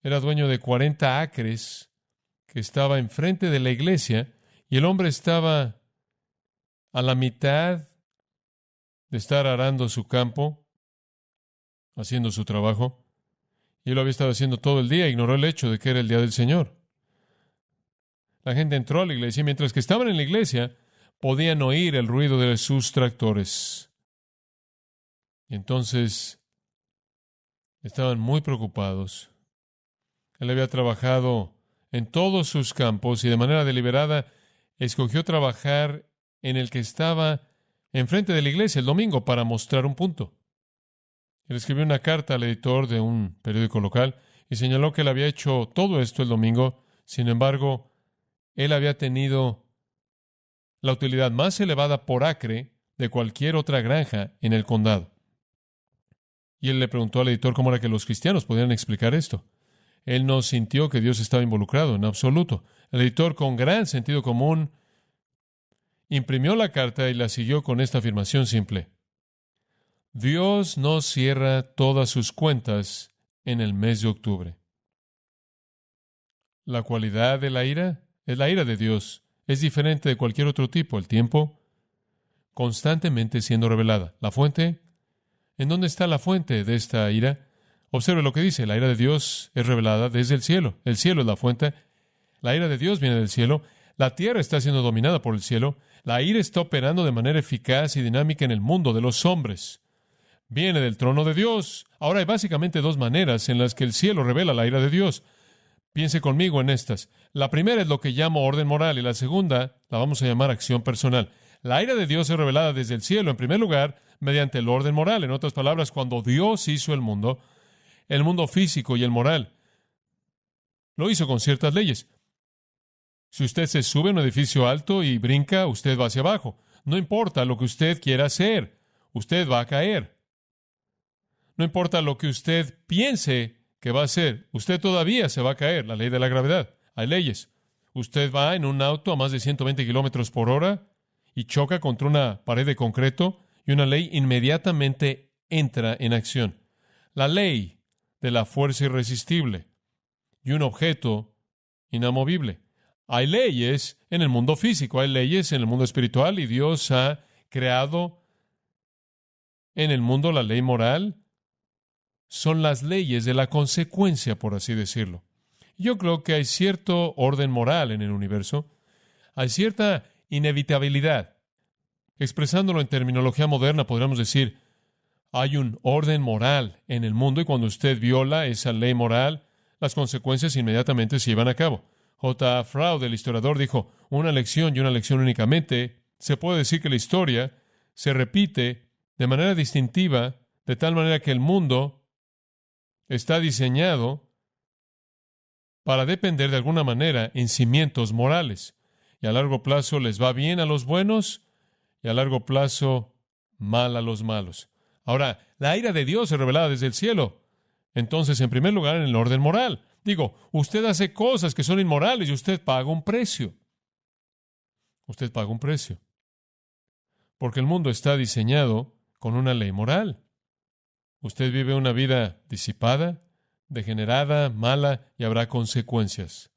era dueño de 40 acres que estaba enfrente de la iglesia y el hombre estaba a la mitad de estar arando su campo, haciendo su trabajo, y él lo había estado haciendo todo el día, e ignoró el hecho de que era el día del Señor. La gente entró a la iglesia y mientras que estaban en la iglesia podían oír el ruido de sus tractores. Y entonces estaban muy preocupados. Él había trabajado en todos sus campos y de manera deliberada escogió trabajar en el que estaba enfrente de la iglesia el domingo para mostrar un punto. Él escribió una carta al editor de un periódico local y señaló que él había hecho todo esto el domingo. Sin embargo, él había tenido la utilidad más elevada por acre de cualquier otra granja en el condado. Y él le preguntó al editor cómo era que los cristianos podían explicar esto. Él no sintió que Dios estaba involucrado en absoluto. El editor, con gran sentido común, imprimió la carta y la siguió con esta afirmación simple: Dios no cierra todas sus cuentas en el mes de octubre. La cualidad de la ira es la ira de Dios. Es diferente de cualquier otro tipo. El tiempo constantemente siendo revelada. La fuente, ¿en dónde está la fuente de esta ira? Observe lo que dice: la ira de Dios es revelada desde el cielo. El cielo es la fuente. La ira de Dios viene del cielo. La tierra está siendo dominada por el cielo. La ira está operando de manera eficaz y dinámica en el mundo de los hombres. Viene del trono de Dios. Ahora hay básicamente dos maneras en las que el cielo revela la ira de Dios. Piense conmigo en estas. La primera es lo que llamo orden moral y la segunda la vamos a llamar acción personal. La ira de Dios es revelada desde el cielo, en primer lugar, mediante el orden moral. En otras palabras, cuando Dios hizo el mundo físico y el moral, lo hizo con ciertas leyes. Si usted se sube a un edificio alto y brinca, usted va hacia abajo. No importa lo que usted quiera hacer, usted va a caer. No importa lo que usted piense que va a hacer, usted todavía se va a caer. La ley de la gravedad. Hay leyes. Usted va en un auto a más de 120 kilómetros por hora y choca contra una pared de concreto y una ley inmediatamente entra en acción. La ley de la fuerza irresistible y un objeto inamovible. Hay leyes en el mundo físico, hay leyes en el mundo espiritual y Dios ha creado en el mundo la ley moral. Son las leyes de la consecuencia, por así decirlo. Yo creo que hay cierto orden moral en el universo. Hay cierta inevitabilidad. Expresándolo en terminología moderna, podríamos decir, hay un orden moral en el mundo y cuando usted viola esa ley moral, las consecuencias inmediatamente se llevan a cabo. J. Froude, el historiador, dijo, una lección y una lección únicamente. Se puede decir que la historia se repite de manera distintiva, de tal manera que el mundo está diseñado para depender de alguna manera en cimientos morales. Y a largo plazo les va bien a los buenos y a largo plazo mal a los malos. Ahora, la ira de Dios es revelada desde el cielo. Entonces, en primer lugar, en el orden moral. Digo, usted hace cosas que son inmorales y usted paga un precio. Usted paga un precio. Porque el mundo está diseñado con una ley moral. Usted vive una vida disipada, degenerada, mala, y habrá consecuencias.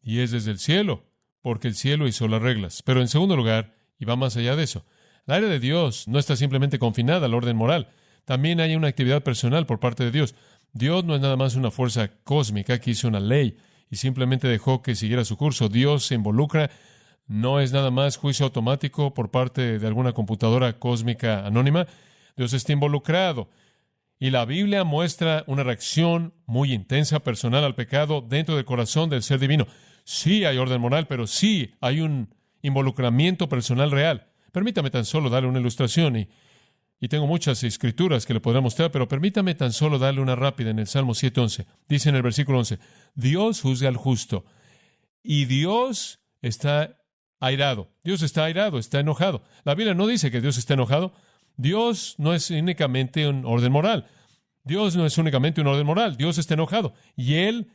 Y es desde el cielo, porque el cielo hizo las reglas. Pero en segundo lugar, y va más allá de eso, la ira de Dios no está simplemente confinada al orden moral. También hay una actividad personal por parte de Dios. Dios no es nada más una fuerza cósmica que hizo una ley y simplemente dejó que siguiera su curso. Dios se involucra. No es nada más juicio automático por parte de alguna computadora cósmica anónima. Dios está involucrado. Y la Biblia muestra una reacción muy intensa, personal al pecado dentro del corazón del ser divino. Sí hay orden moral, pero sí hay un involucramiento personal real. Permítame tan solo darle una ilustración y tengo muchas escrituras que le podré mostrar, pero permítame tan solo darle una rápida en el Salmo 7:11. Dice en el versículo 11, Dios juzga al justo y Dios está airado. Dios está airado, está enojado. La Biblia no dice que Dios está enojado. Dios no es únicamente un orden moral. Dios no es únicamente un orden moral. Dios está enojado. Y Él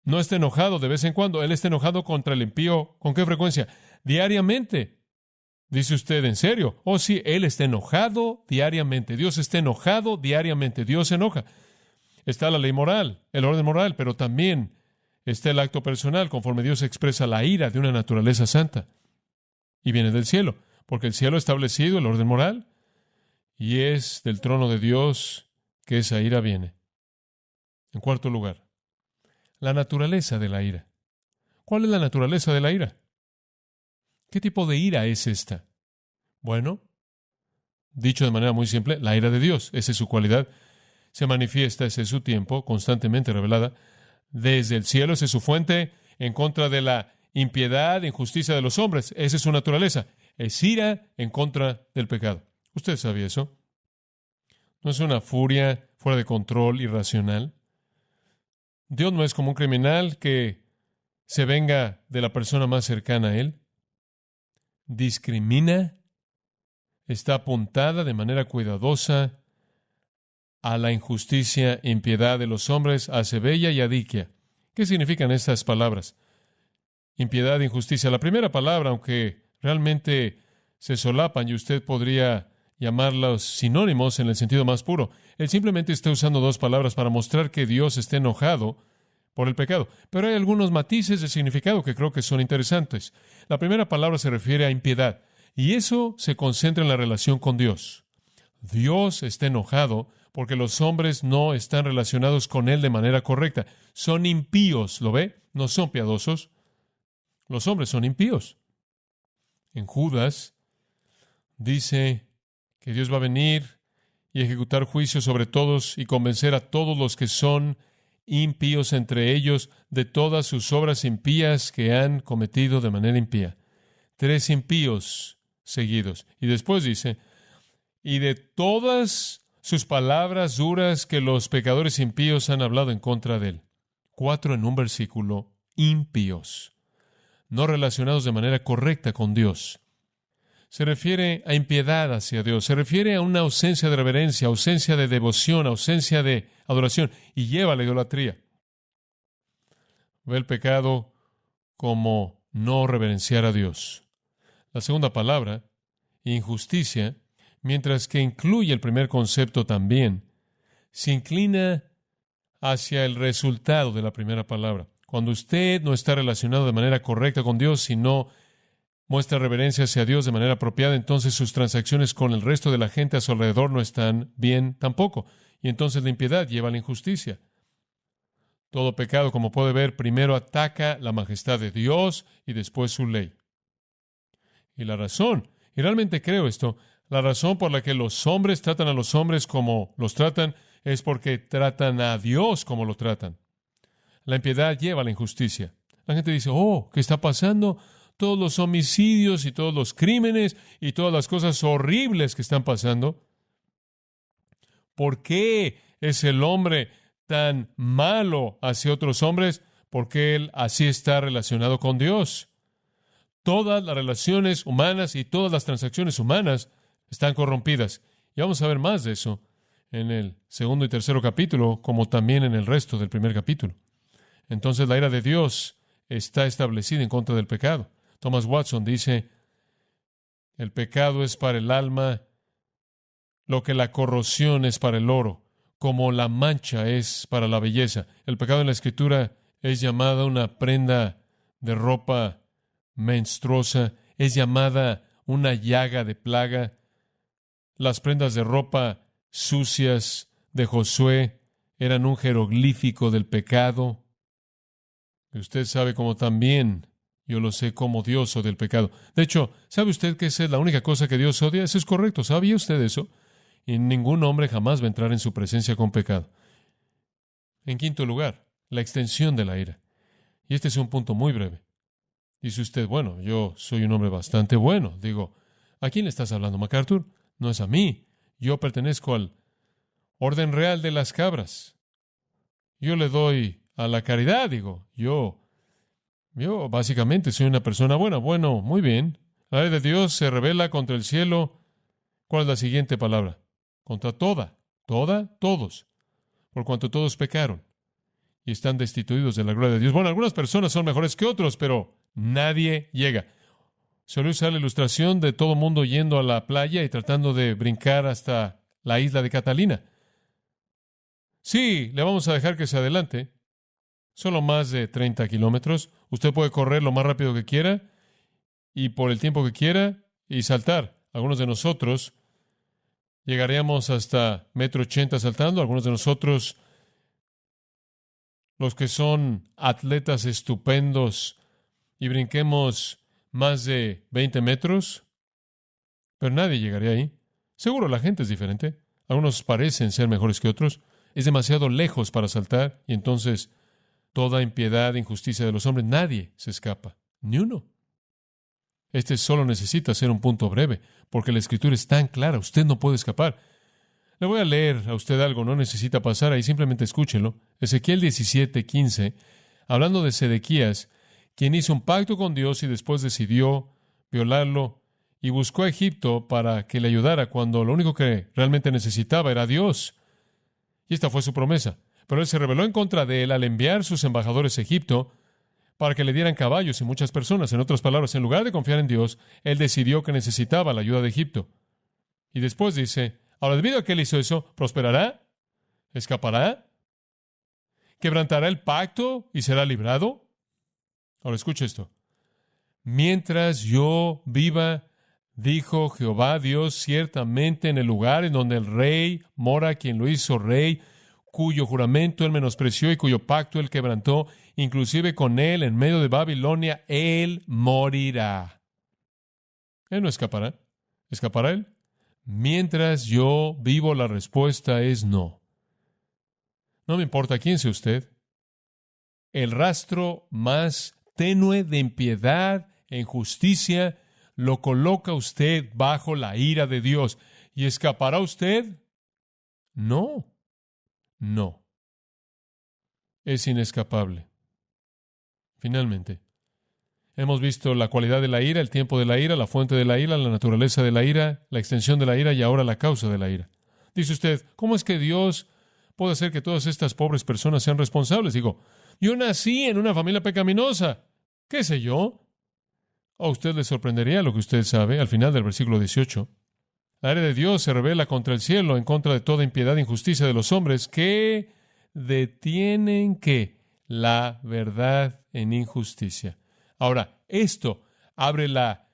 no está enojado de vez en cuando. Él está enojado contra el impío. ¿Con qué frecuencia? Diariamente. Dice usted, ¿en serio? Oh, sí, Él está enojado diariamente. Dios está enojado diariamente. Dios se enoja. Está la ley moral, el orden moral, pero también está el acto personal, conforme Dios expresa la ira de una naturaleza santa. Y viene del cielo, porque el cielo ha establecido el orden moral y es del trono de Dios que esa ira viene. En cuarto lugar, la naturaleza de la ira. ¿Cuál es la naturaleza de la ira? ¿Qué tipo de ira es esta? Bueno, dicho de manera muy simple, la ira de Dios, esa es su cualidad. Se manifiesta, ese es su tiempo, constantemente revelada. Desde el cielo, esa es su fuente, en contra de la impiedad e injusticia de los hombres. Esa es su naturaleza. Es ira en contra del pecado. ¿Usted sabía eso? ¿No es una furia fuera de control, irracional? Dios no es como un criminal que se venga de la persona más cercana a Él. Discrimina, está apuntada de manera cuidadosa a la injusticia e impiedad de los hombres, a Sebella y a Diquia. ¿Qué significan estas palabras? Impiedad e injusticia. La primera palabra, aunque realmente se solapan y usted podría llamarlos sinónimos en el sentido más puro, él simplemente está usando dos palabras para mostrar que Dios está enojado por el pecado. Pero hay algunos matices de significado que creo que son interesantes. La primera palabra se refiere a impiedad, y eso se concentra en la relación con Dios. Dios está enojado porque los hombres no están relacionados con Él de manera correcta. Son impíos, ¿lo ve? No son piadosos. Los hombres son impíos. En Judas dice que Dios va a venir y ejecutar juicio sobre todos y convencer a todos los que son impíos entre ellos de todas sus obras impías que han cometido de manera impía. 3 impíos seguidos. Y después dice, y de todas sus palabras duras que los pecadores impíos han hablado en contra de él. 4 en un versículo, impíos, no relacionados de manera correcta con Dios. Se refiere a impiedad hacia Dios, se refiere a una ausencia de reverencia, ausencia de devoción, ausencia de adoración, y lleva a la idolatría. Ve el pecado como no reverenciar a Dios. La segunda palabra, injusticia, mientras que incluye el primer concepto también, se inclina hacia el resultado de la primera palabra. Cuando usted no está relacionado de manera correcta con Dios, sino muestra reverencia hacia Dios de manera apropiada, entonces sus transacciones con el resto de la gente a su alrededor no están bien tampoco. Y entonces la impiedad lleva a la injusticia. Todo pecado, como puede ver, primero ataca la majestad de Dios y después su ley. Y la razón, y realmente creo esto, la razón por la que los hombres tratan a los hombres como los tratan es porque tratan a Dios como lo tratan. La impiedad lleva a la injusticia. La gente dice, oh, ¿qué está pasando? Todos los homicidios y todos los crímenes y todas las cosas horribles que están pasando. ¿Por qué es el hombre tan malo hacia otros hombres? Porque él así está relacionado con Dios. Todas las relaciones humanas y todas las transacciones humanas están corrompidas. Y vamos a ver más de eso en el 2 y 3 capítulo, como también en el resto del 1 capítulo. Entonces la ira de Dios está establecida en contra del pecado. Thomas Watson dice, el pecado es para el alma lo que la corrosión es para el oro, como la mancha es para la belleza. El pecado en la Escritura es llamada una prenda de ropa menstruosa, es llamada una llaga de plaga. Las prendas de ropa sucias de Josué eran un jeroglífico del pecado. Y usted sabe cómo también yo lo sé como Dios odia el pecado. De hecho, ¿sabe usted que esa es la única cosa que Dios odia? Eso es correcto. ¿Sabía usted eso? Y ningún hombre jamás va a entrar en su presencia con pecado. En quinto lugar, la extensión de la ira. Y este es un punto muy breve. Dice usted, bueno, yo soy un hombre bastante bueno. Digo, ¿a quién le estás hablando, MacArthur? No es a mí. Yo pertenezco al orden real de las cabras. Yo le doy a la caridad, digo. Yo básicamente soy una persona buena. Bueno, muy bien. La ley de Dios se revela contra el cielo. ¿Cuál es la siguiente palabra? Contra todos. Por cuanto todos pecaron y están destituidos de la gloria de Dios. Bueno, algunas personas son mejores que otros, pero nadie llega. Suele usar la ilustración de todo mundo yendo a la playa y tratando de brincar hasta la isla de Catalina. Sí, le vamos a dejar que se adelante. Solo más de 30 kilómetros. Usted puede correr lo más rápido que quiera y por el tiempo que quiera y saltar. Algunos de nosotros llegaríamos hasta 1,80 m saltando. Algunos de nosotros, los que son atletas estupendos y brinquemos más de 20 metros, pero nadie llegaría ahí. Seguro la gente es diferente. Algunos parecen ser mejores que otros. Es demasiado lejos para saltar y entonces toda impiedad e injusticia de los hombres, nadie se escapa, ni uno. Este solo necesita ser un punto breve, porque la Escritura es tan clara, usted no puede escapar. Le voy a leer a usted algo, no necesita pasar ahí, simplemente escúchelo. Ezequiel 17:15, hablando de Sedequías, quien hizo un pacto con Dios y después decidió violarlo y buscó a Egipto para que le ayudara cuando lo único que realmente necesitaba era Dios. Y esta fue su promesa. Pero él se rebeló en contra de él al enviar sus embajadores a Egipto para que le dieran caballos y muchas personas. En otras palabras, en lugar de confiar en Dios, él decidió que necesitaba la ayuda de Egipto. Y después dice, ahora debido a que él hizo eso, ¿prosperará? ¿Escapará? ¿Quebrantará el pacto y será librado? Ahora escucha esto. Mientras yo viva, dijo Jehová Dios, ciertamente en el lugar en donde el rey mora, quien lo hizo rey, cuyo juramento él menospreció y cuyo pacto él quebrantó, inclusive con él en medio de Babilonia, él morirá. Él no escapará. ¿Escapará él? Mientras yo vivo, la respuesta es no. No me importa quién sea usted. El rastro más tenue de impiedad e injusticia lo coloca usted bajo la ira de Dios. ¿Y escapará usted? No. No. Es inescapable. Finalmente, hemos visto la cualidad de la ira, el tiempo de la ira, la fuente de la ira, la naturaleza de la ira, la extensión de la ira y ahora la causa de la ira. Dice usted, ¿cómo es que Dios puede hacer que todas estas pobres personas sean responsables? Digo, yo nací en una familia pecaminosa. ¿Qué sé yo? A usted le sorprendería lo que usted sabe al final del versículo 18. La ira de Dios se revela contra el cielo, en contra de toda impiedad e injusticia de los hombres que detienen ¿qué? La verdad en injusticia. Ahora, esto abre la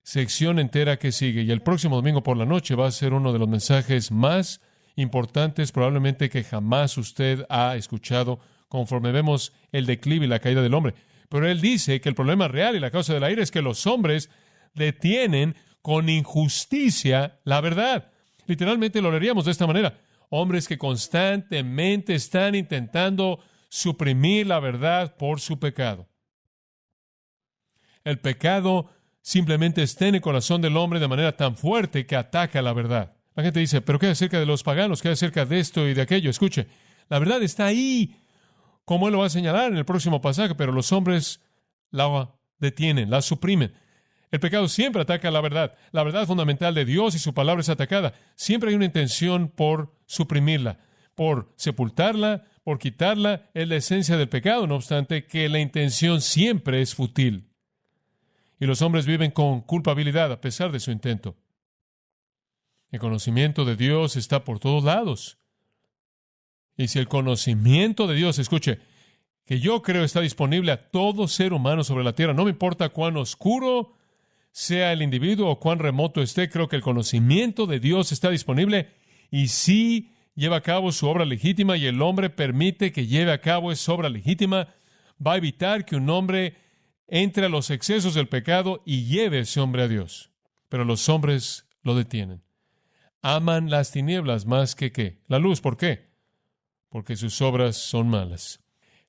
sección entera que sigue y el próximo domingo por la noche va a ser uno de los mensajes más importantes probablemente que jamás usted ha escuchado conforme vemos el declive y la caída del hombre. Pero él dice que el problema real y la causa de la ira es que los hombres detienen con injusticia la verdad. Literalmente lo leeríamos de esta manera. Hombres que constantemente están intentando suprimir la verdad por su pecado. El pecado simplemente está en el corazón del hombre de manera tan fuerte que ataca la verdad. La gente dice, ¿pero qué acerca de los paganos? ¿Qué acerca de esto y de aquello? Escuche, la verdad está ahí, como él lo va a señalar en el próximo pasaje, pero los hombres la detienen, la suprimen. El pecado siempre ataca la verdad fundamental de Dios y su palabra es atacada. Siempre hay una intención por suprimirla, por sepultarla, por quitarla. Es la esencia del pecado, no obstante, que la intención siempre es fútil. Y los hombres viven con culpabilidad a pesar de su intento. El conocimiento de Dios está por todos lados. Y si el conocimiento de Dios, escuche, que yo creo está disponible a todo ser humano sobre la tierra, no me importa cuán oscuro sea el individuo o cuán remoto esté, creo que el conocimiento de Dios está disponible y sí lleva a cabo su obra legítima y el hombre permite que lleve a cabo esa obra legítima, va a evitar que un hombre entre a los excesos del pecado y lleve a ese hombre a Dios. Pero los hombres lo detienen. Aman las tinieblas más que ¿qué? La luz. ¿Por qué? Porque sus obras son malas.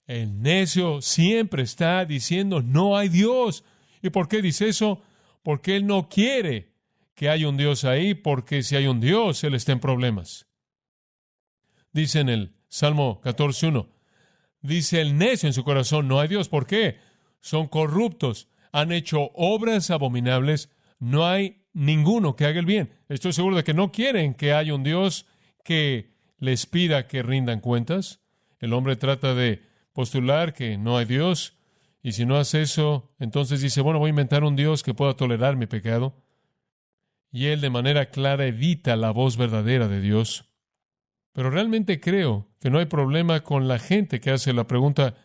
El necio siempre está diciendo, no hay Dios. ¿Y por qué dice eso? Porque él no quiere que haya un Dios ahí, porque si hay un Dios, él está en problemas. Dice en el Salmo 14:1, dice el necio en su corazón, no hay Dios. ¿Por qué? Son corruptos, han hecho obras abominables, no hay ninguno que haga el bien. Estoy seguro de que no quieren que haya un Dios que les pida que rindan cuentas. El hombre trata de postular que no hay Dios, y si no hace eso, entonces dice, bueno, voy a inventar un Dios que pueda tolerar mi pecado. Y él de manera clara evita la voz verdadera de Dios. Pero realmente creo que no hay problema con la gente que hace la pregunta,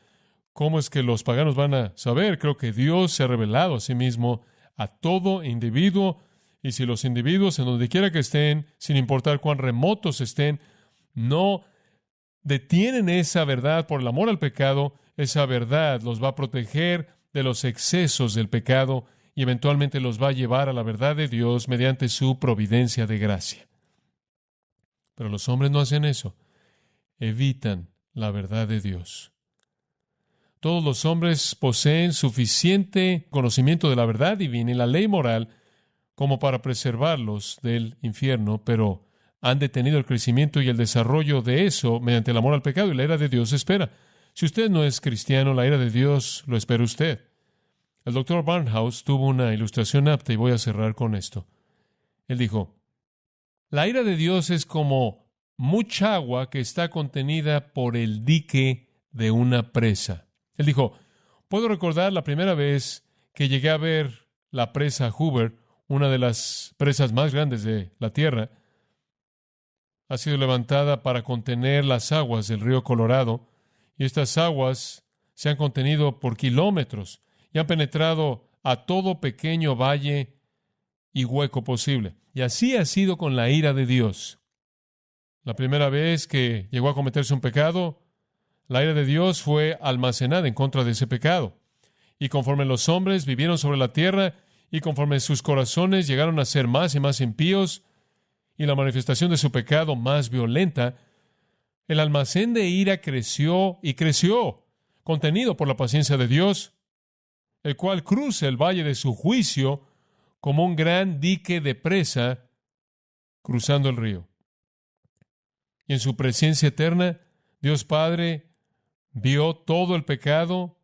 ¿cómo es que los paganos van a saber? Creo que Dios se ha revelado a sí mismo a todo individuo, y si los individuos, en donde quiera que estén, sin importar cuán remotos estén, no detienen esa verdad por el amor al pecado, esa verdad los va a proteger de los excesos del pecado y eventualmente los va a llevar a la verdad de Dios mediante su providencia de gracia. Pero los hombres no hacen eso. Evitan la verdad de Dios. Todos los hombres poseen suficiente conocimiento de la verdad divina y la ley moral como para preservarlos del infierno, pero han detenido el crecimiento y el desarrollo de eso mediante el amor al pecado, y la ira de Dios espera. Si usted no es cristiano, la ira de Dios lo espera usted. El Dr. Barnhouse tuvo una ilustración apta y voy a cerrar con esto. Él dijo, la ira de Dios es como mucha agua que está contenida por el dique de una presa. Él dijo, puedo recordar la primera vez que llegué a ver la presa Hoover, una de las presas más grandes de la Tierra. Ha sido levantada para contener las aguas del río Colorado, y estas aguas se han contenido por kilómetros y han penetrado a todo pequeño valle y hueco posible. Y así ha sido con la ira de Dios. La primera vez que llegó a cometerse un pecado, la ira de Dios fue almacenada en contra de ese pecado. Y conforme los hombres vivieron sobre la tierra, y conforme sus corazones llegaron a ser más y más impíos, y la manifestación de su pecado más violenta, el almacén de ira creció y creció, contenido por la paciencia de Dios, el cual cruza el valle de su juicio como un gran dique de presa cruzando el río. Y en su presencia eterna, Dios Padre vio todo el pecado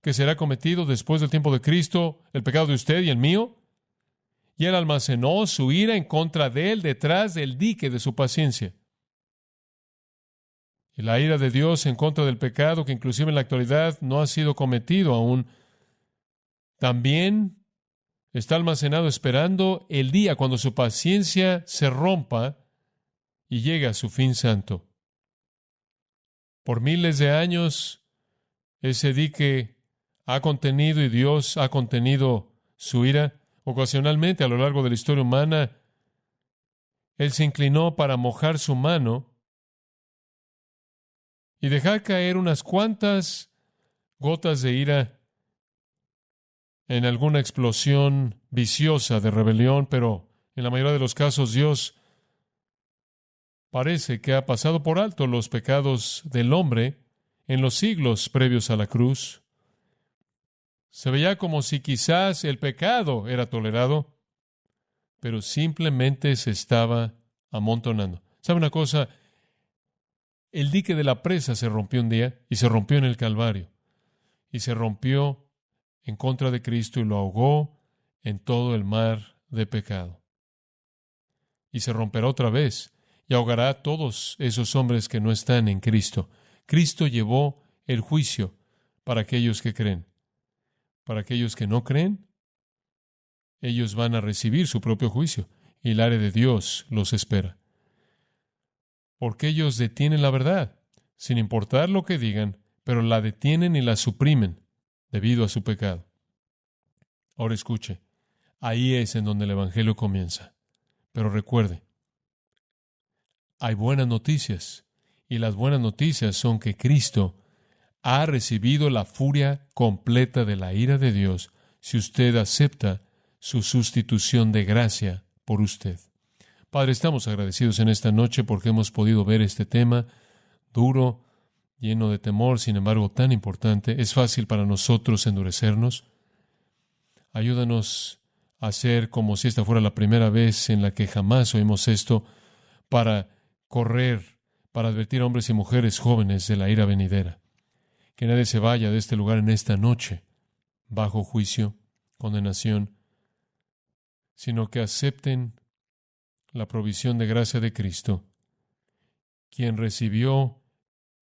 que será cometido después del tiempo de Cristo, el pecado de usted y el mío, y Él almacenó su ira en contra de él detrás del dique de su paciencia. Y la ira de Dios en contra del pecado, que inclusive en la actualidad no ha sido cometido aún, también está almacenado esperando el día cuando su paciencia se rompa y llegue a su fin santo. Por miles de años, ese dique ha contenido y Dios ha contenido su ira. Ocasionalmente, a lo largo de la historia humana, Él se inclinó para mojar su mano y dejar caer unas cuantas gotas de ira en alguna explosión viciosa de rebelión, pero en la mayoría de los casos Dios parece que ha pasado por alto los pecados del hombre en los siglos previos a la cruz. Se veía como si quizás el pecado era tolerado, pero simplemente se estaba amontonando. ¿Sabe una cosa? El dique de la presa se rompió un día y se rompió en el Calvario. Y se rompió en contra de Cristo y lo ahogó en todo el mar de pecado. Y se romperá otra vez y ahogará a todos esos hombres que no están en Cristo. Cristo llevó el juicio para aquellos que creen. Para aquellos que no creen, ellos van a recibir su propio juicio y el ira de Dios los espera. Porque ellos detienen la verdad, sin importar lo que digan, pero la detienen y la suprimen debido a su pecado. Ahora escuche, ahí es en donde el Evangelio comienza. Pero recuerde, hay buenas noticias, y las buenas noticias son que Cristo ha recibido la furia completa de la ira de Dios si usted acepta su sustitución de gracia por usted. Padre, estamos agradecidos en esta noche porque hemos podido ver este tema duro, lleno de temor, sin embargo tan importante. Es fácil para nosotros endurecernos. Ayúdanos a hacer como si esta fuera la primera vez en la que jamás oímos esto, para correr, para advertir a hombres y mujeres jóvenes de la ira venidera. Que nadie se vaya de este lugar en esta noche bajo juicio, condenación, sino que acepten la provisión de gracia de Cristo, quien recibió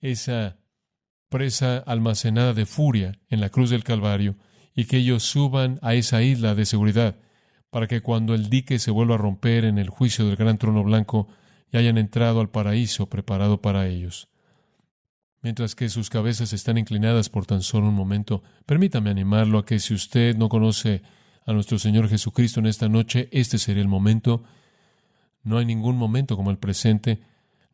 esa presa almacenada de furia en la cruz del Calvario, y que ellos suban a esa isla de seguridad, para que cuando el dique se vuelva a romper en el juicio del gran trono blanco, ya hayan entrado al paraíso preparado para ellos. Mientras que sus cabezas están inclinadas por tan solo un momento, permítame animarlo a que si usted no conoce a nuestro Señor Jesucristo en esta noche, este sería el momento. No hay ningún momento como el presente.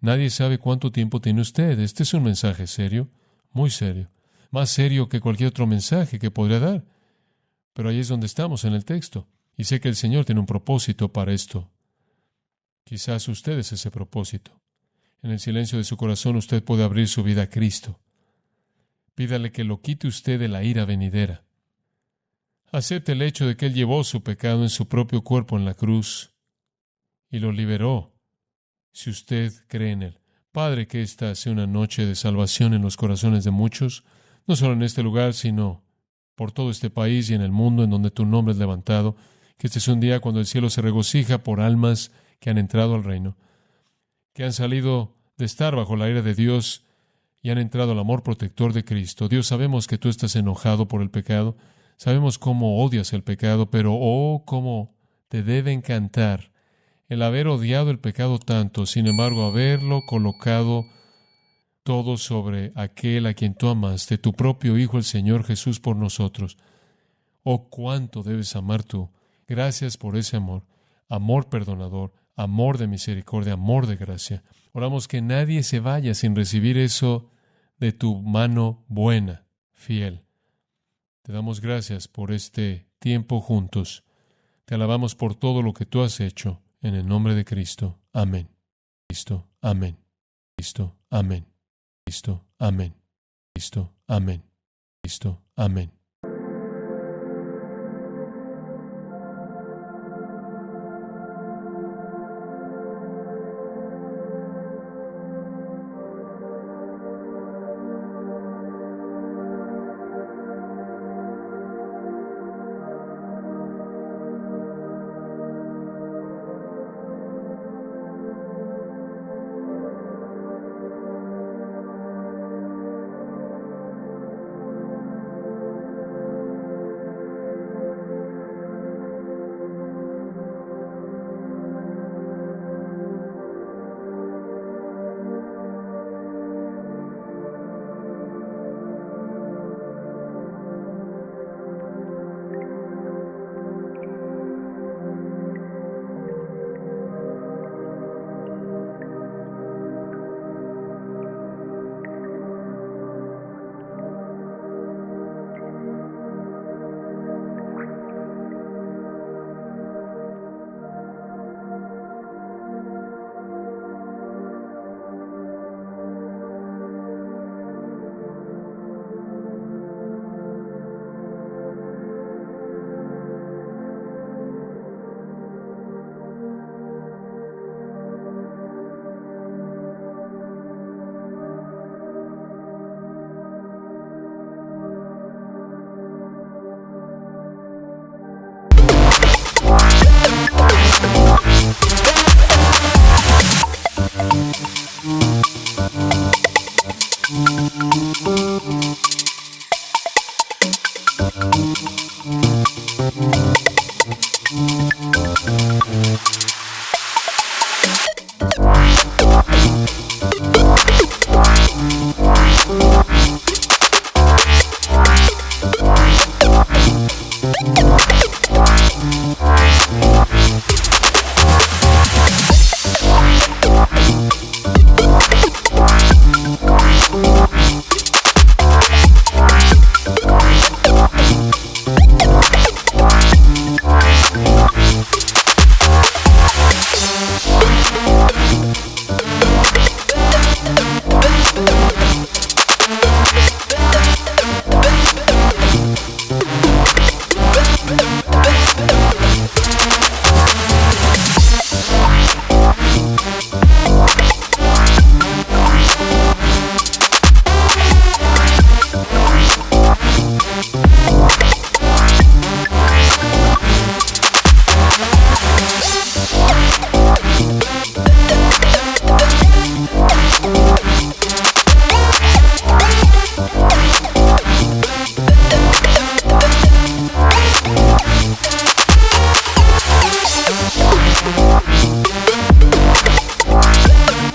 Nadie sabe cuánto tiempo tiene usted. Este es un mensaje serio, muy serio, más serio que cualquier otro mensaje que podría dar. Pero ahí es donde estamos en el texto. Y sé que el Señor tiene un propósito para esto. Quizás usted es ese propósito. En el silencio de su corazón usted puede abrir su vida a Cristo. Pídale que lo quite usted de la ira venidera. Acepte el hecho de que Él llevó su pecado en su propio cuerpo en la cruz y lo liberó, si usted cree en Él. Padre, que esta sea una noche de salvación en los corazones de muchos, no solo en este lugar, sino por todo este país y en el mundo en donde tu nombre es levantado. Que este es un día cuando el cielo se regocija por almas que han entrado al reino. que han salido de estar bajo la ira de Dios y han entrado al amor protector de Cristo. Dios, sabemos que tú estás enojado por el pecado, sabemos cómo odias el pecado, pero oh, cómo te debe encantar el haber odiado el pecado tanto, sin embargo, haberlo colocado todo sobre aquel a quien tú amaste, tu propio Hijo, el Señor Jesús, por nosotros. Oh, cuánto debes amar tú. Gracias por ese amor, amor perdonador, amor de misericordia, amor de gracia. Oramos que nadie se vaya sin recibir eso de tu mano buena, fiel. Te damos gracias por este tiempo juntos. Te alabamos por todo lo que tú has hecho. En el nombre de Cristo. Amén. Cristo. Amén. Cristo. Amén. Cristo. Amén. Cristo. Amén. Cristo. Amén.